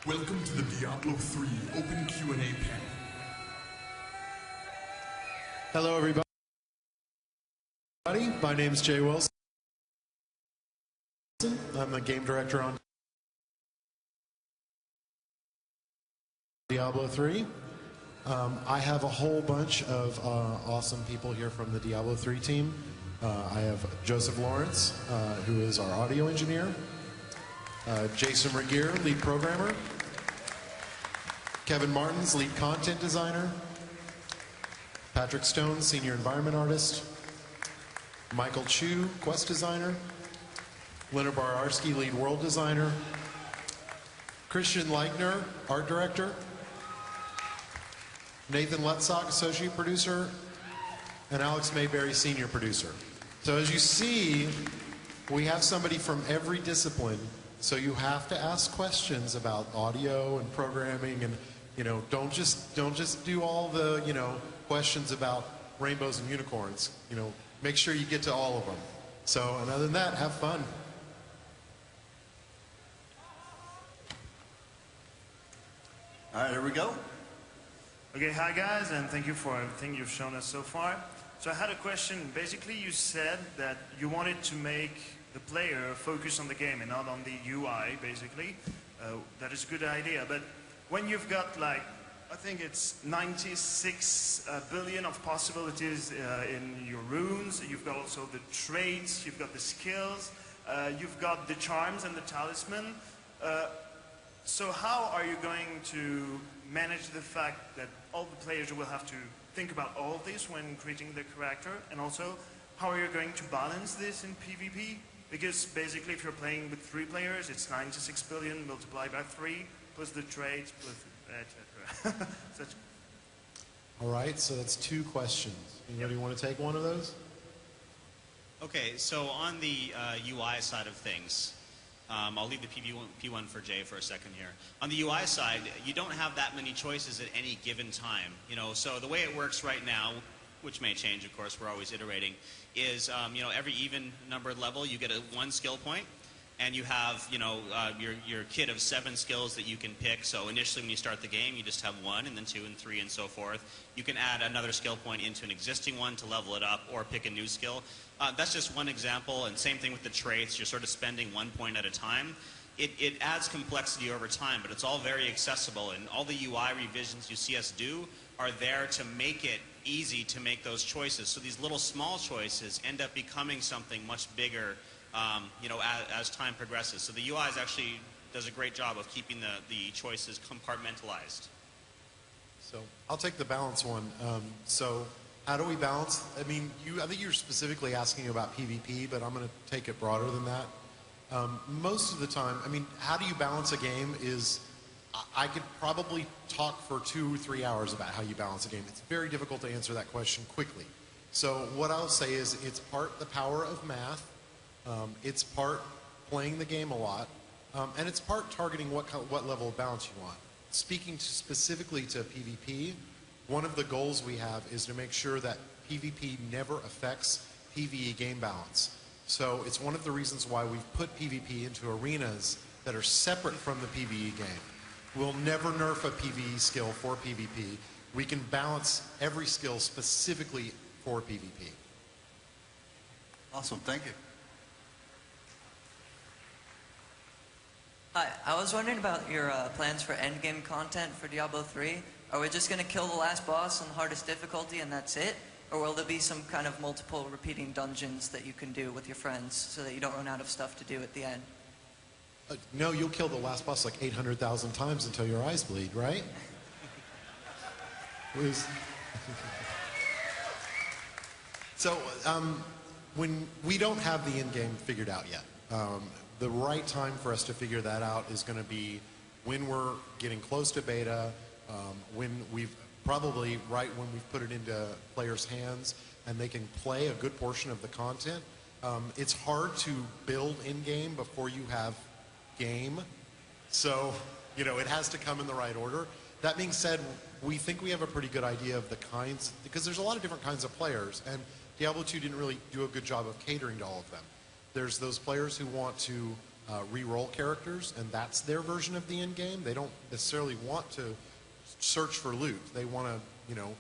Welcome to the Diablo 3 Open Q&A panel. Hello, everybody. My name's Jay Wilson. I'm the game director on Diablo 3. I have a whole bunch of awesome people here from the Diablo 3 team. I have Joseph Lawrence, who is our audio engineer. Jason Regier, lead programmer. Kevin Martins, lead content designer. Patrick Stone, senior environment artist. Michael Chu, quest designer. Leonard Bararski, lead world designer. Christian Leichner, art director. Nathan Letzock, associate producer. And Alex Mayberry, senior producer. So as you see, we have somebody from every discipline. So you have to ask questions about audio and programming, and don't just do all the questions about rainbows and unicorns. Make sure you get to all of them. So, and other than that, have fun. All right, here we go. Okay, hi guys, and thank you for everything you've shown us so far. So I had a question. Basically, you said that you wanted to make the player focus on the game and not on the UI, basically. That is a good idea, but when you've got I think it's 96 billion of possibilities in your runes, you've got also the traits, you've got the skills, you've got the charms and the talisman. So how are you going to manage the fact that all the players will have to think about all of this when creating the character? And also, how are you going to balance this in PvP? Because basically, if you're playing with 3 players, it's 96 billion multiplied by 3, plus the traits, plus etc. All right, so that's 2 questions. Anybody want to take one of those? Okay, so on the UI side of things, I'll leave the P1 for Jay for a second here. On the UI side, you don't have that many choices at any given time. So the way it works right now, which may change, of course, we're always iterating, is every even numbered level you get 1 skill point, and you have your kit of 7 skills that you can pick. So initially when you start the game, you just have 1, and then 2 and 3 and so forth. You can add another skill point into an existing one to level it up, or pick a new skill. That's just one example, and same thing with the traits. You're sort of spending 1 point at a time. It adds complexity over time, but it's all very accessible, and all the UI revisions you see us do are there to make it easy to make those choices. So these little small choices end up becoming something much bigger as time progresses. So the UI actually does a great job of keeping the choices compartmentalized. So I'll take the balance one. So how do we balance? I mean, I think you're specifically asking about PvP, but I'm going to take it broader than that. Most of the time, I mean, how do you balance a game is, I could probably talk for 2 or 3 hours about how you balance a game. It's very difficult to answer that question quickly. So what I'll say is it's part the power of math, it's part playing the game a lot, and it's part targeting what level of balance you want. Speaking specifically to PvP, one of the goals we have is to make sure that PvP never affects PvE game balance. So it's one of the reasons why we've put PvP into arenas that are separate from the PvE game. We'll never nerf a PvE skill for PvP. We can balance every skill specifically for PvP. Awesome, thank you. Hi, I was wondering about your plans for endgame content for Diablo 3. Are we just going to kill the last boss on the hardest difficulty and that's it? Or will there be some kind of multiple repeating dungeons that you can do with your friends so that you don't run out of stuff to do at the end? No, you'll kill the last boss like 800,000 times until your eyes bleed, right? So, when we don't have the end game figured out yet. The right time for us to figure that out is going to be when we're getting close to beta, when we've probably when we've put it into players' hands and they can play a good portion of the content. It's hard to build in-game before you have game, so it has to come in the right order. That being said, we think we have a pretty good idea of the kinds, because there's a lot of different kinds of players, and Diablo 2 didn't really do a good job of catering to all of them. There's those players who want to re-roll characters, and that's their version of the end game. They don't necessarily want to search for loot. They want to, you know,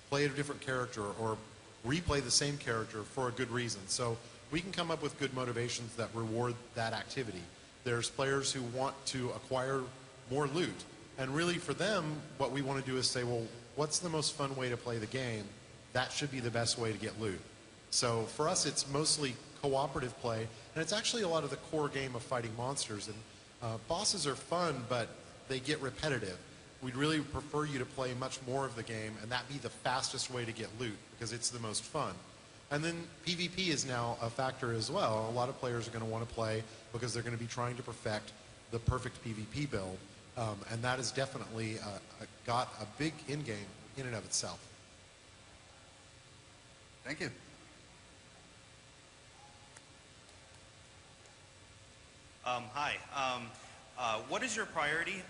play a different character or replay the same character for a good reason. So we can come up with good motivations that reward that activity. There's players who want to acquire more loot, and really for them, what we want to do is say, well, what's the most fun way to play the game? That should be the best way to get loot. So for us, it's mostly cooperative play, and it's actually a lot of the core game of fighting monsters. And bosses are fun, but they get repetitive. We'd really prefer you to play much more of the game, and that be the fastest way to get loot, because it's the most fun. And then PvP is now a factor as well. A lot of players are going to want to play because they're going to be trying to perfect the perfect PvP build, and that has definitely got a big end game in and of itself. Thank you. Hi. What is your priority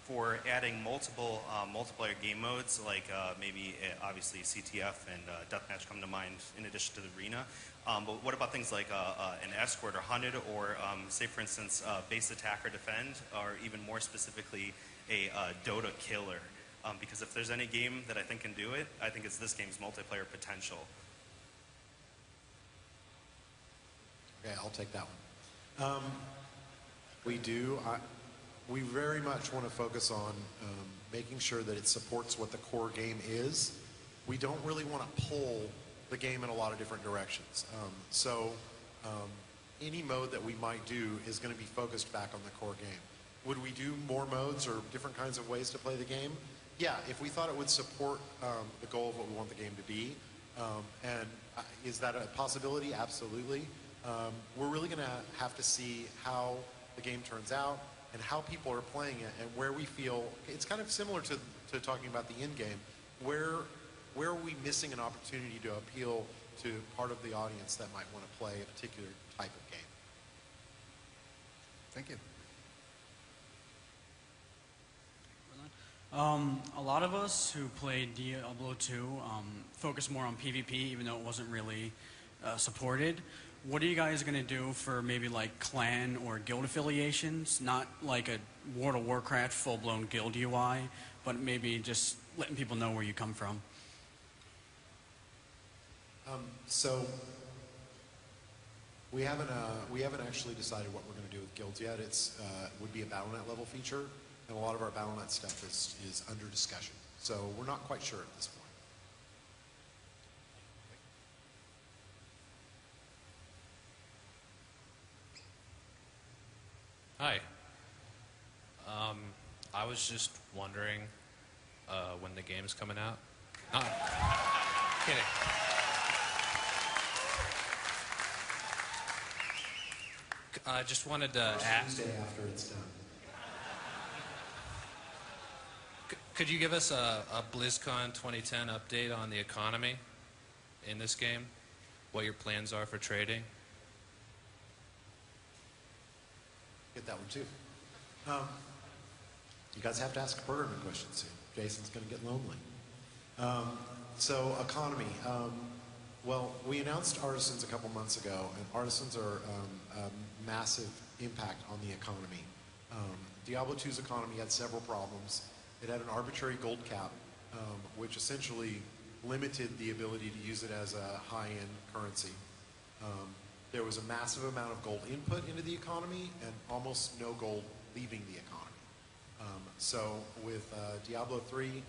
for adding multiple multiplayer game modes, like maybe obviously CTF and Deathmatch come to mind in addition to the arena? But what about things like an escort or hunted, or say for instance base attack or defend, or even more specifically a Dota killer? Because if there's any game that I think can do it, I think it's this game's multiplayer potential. Okay, I'll take that one. We very much want to focus on making sure that it supports what the core game is. We don't really want to pull the game in a lot of different directions. Any mode that we might do is going to be focused back on the core game. Would we do more modes or different kinds of ways to play the game? Yeah, if we thought it would support the goal of what we want the game to be. Is that a possibility? Absolutely. We're really going to have to see how the game turns out and how people are playing it, and where we feel it's kind of similar to talking about the end game. Where are we missing an opportunity to appeal to part of the audience that might want to play a particular type of game? Thank you. A lot of us who played Diablo 2 focus more on PvP, even though it wasn't really supported. What are you guys going to do for maybe like clan or guild affiliations? Not like a World of Warcraft full-blown guild UI, but maybe just letting people know where you come from. So we haven't actually decided what we're going to do with guilds yet. It's would be a BattleNet level feature, and a lot of our BattleNet stuff is under discussion. So we're not quite sure at this point. Hi. I was just wondering when the game's coming out. No, kidding. I just wanted to ask. Tuesday after it's done. Could you give us a BlizzCon 2010 update on the economy in this game? What your plans are for trading? Get that one too. You guys have to ask a Bergerman question soon. Jason's going to get lonely. So economy. Well, we announced Artisans a couple months ago, and Artisans are a massive impact on the economy. Diablo 2's economy had several problems. It had an arbitrary gold cap, which essentially limited the ability to use it as a high-end currency. There was a massive amount of gold input into the economy and almost no gold leaving the economy. So with Diablo 3,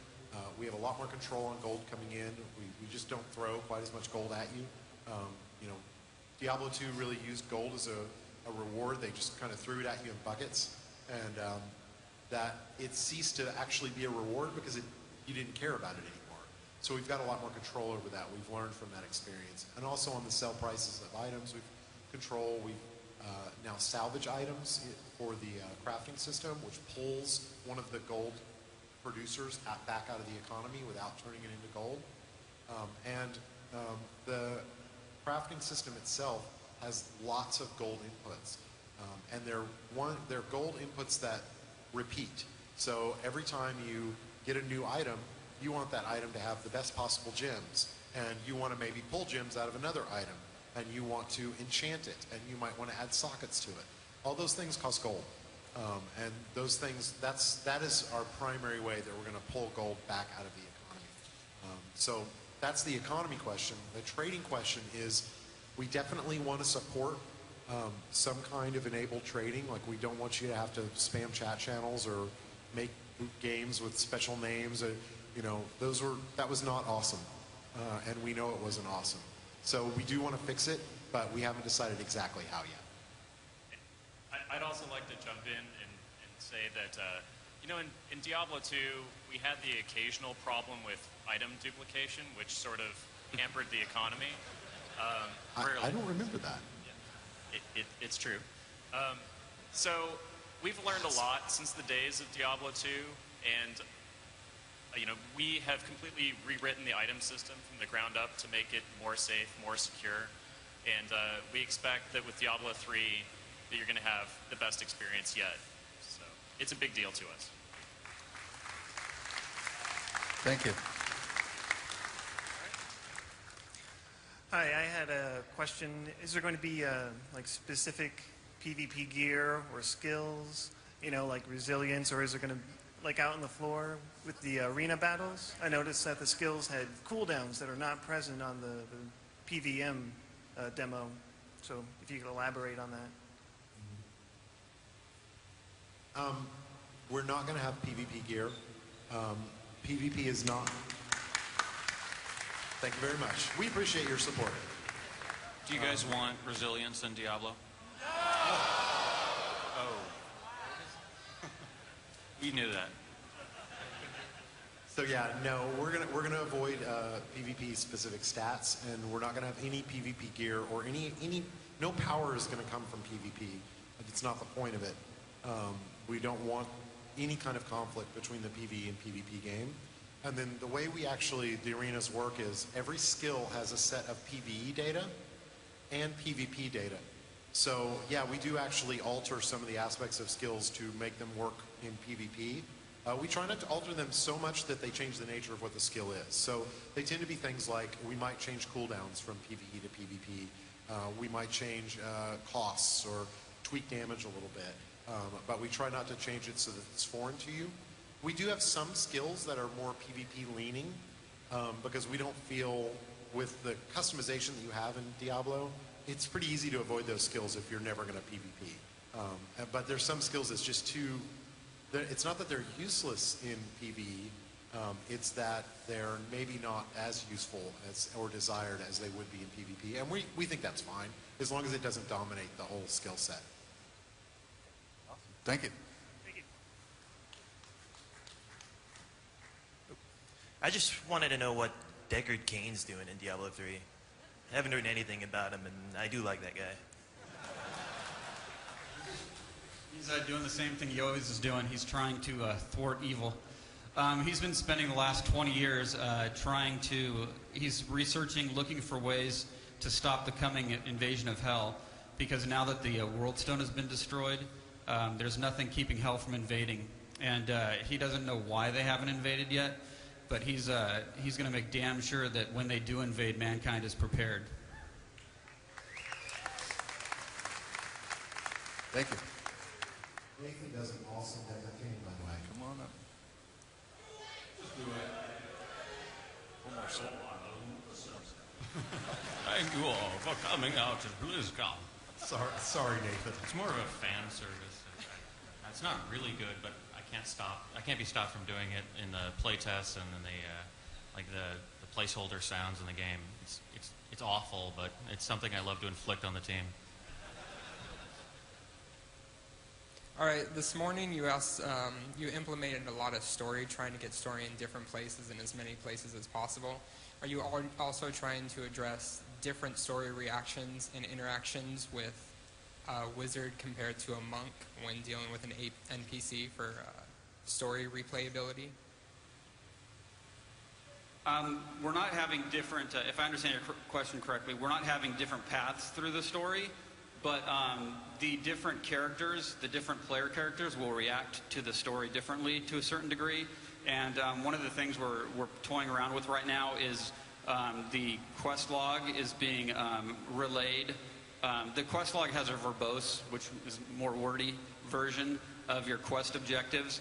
we have a lot more control on gold coming in. We just don't throw quite as much gold at you. Diablo 2 really used gold as a reward. They just kind of threw it at you in buckets, and that it ceased to actually be a reward because you didn't care about it anymore. So we've got a lot more control over that. We've learned from that experience. And also on the sell prices of items, we've control. We now salvage items for the crafting system, which pulls one of the gold producers back out of the economy without turning it into gold. The crafting system itself has lots of gold inputs. And they're gold inputs that repeat. So every time you get a new item, you want that item to have the best possible gems, and you want to maybe pull gems out of another item, and you want to enchant it, and you might want to add sockets to it. all those things cost gold. And those things, that is our primary way that we're going to pull gold back out of the economy. So that's the economy question. The trading question is, we definitely want to support some kind of enabled trading. Like, we don't want you to have to spam chat channels or make games with special names. You know, that was not awesome. And we know it wasn't awesome. So we do want to fix it, but we haven't decided exactly how yet. I'd also like to jump in and say that, you know, in Diablo 2, we had the occasional problem with item duplication, which sort of hampered the economy. I don't remember that. Yeah, it's true. So we've learned a lot since the days of Diablo 2, and you know, we have completely rewritten the item system from the ground up to make it more safe, more secure, and we expect that with Diablo 3 that you're going to have the best experience yet. So it's a big deal to us. Thank you. Hi, I had a question. Is there going to be like specific PvP gear or skills, you know, like resilience, or is it going to, like out on the floor with the arena battles? I noticed that the skills had cooldowns that are not present on the PVM demo. So if you could elaborate on that. We're not going to have PvP gear. PvP is not. Thank you very much. We appreciate your support. Do you guys want resilience in Diablo? Oh. We knew that. So yeah, no, we're gonna avoid PvP specific stats, and we're not gonna have any PvP gear or no power is gonna come from PvP. It's not the point of it. We don't want any kind of conflict between the PvE and PvP game. And then the way the arenas work is every skill has a set of PvE data and PvP data. So yeah, we do actually alter some of the aspects of skills to make them work in PvP. We try not to alter them so much that they change the nature of what the skill is. So they tend to be things like, we might change cooldowns from PvE to PvP. We might change costs or tweak damage a little bit. But we try not to change it so that it's foreign to you. We do have some skills that are more PvP leaning, because we don't feel, with the customization that you have in Diablo, it's pretty easy to avoid those skills if you're never going to PvP. But there's some skills that's just too, it's not that they're useless in PvE, it's that they're maybe not as useful or desired as they would be in PvP. And we think that's fine, as long as it doesn't dominate the whole skill set. Thank you. I just wanted to know what Deckard Cain's doing in Diablo 3. I haven't heard anything about him, and I do like that guy. He's doing the same thing he always is doing. He's trying to thwart evil. He's been spending the last 20 years he's researching, looking for ways to stop the coming invasion of Hell, because now that the World Stone has been destroyed, there's nothing keeping Hell from invading. And he doesn't know why they haven't invaded yet, but he's going to make damn sure that when they do invade, mankind is prepared. Thank you. Nathan does an awesome Deckard Cain, by the way. Come on up. Just do it. One more song. Thank you all for coming out to BlizzCon. Sorry, Nathan. It's more of a fan service. It's not really good, but I can't be stopped from doing it in the playtests and then the placeholder sounds in the game. It's awful, but it's something I love to inflict on the team. All right, this morning you implemented a lot of story, trying to get story in different places and as many places as possible. Are you also trying to address different story reactions and interactions with a wizard compared to a monk when dealing with an NPC for story replayability? We're not having different, if I understand your question correctly, we're not having different paths through the story, but the different characters, the different player characters will react to the story differently to a certain degree. And one of the things we're toying around with right now is the quest log is being relayed The quest log has a verbose, which is more wordy version of your quest objectives.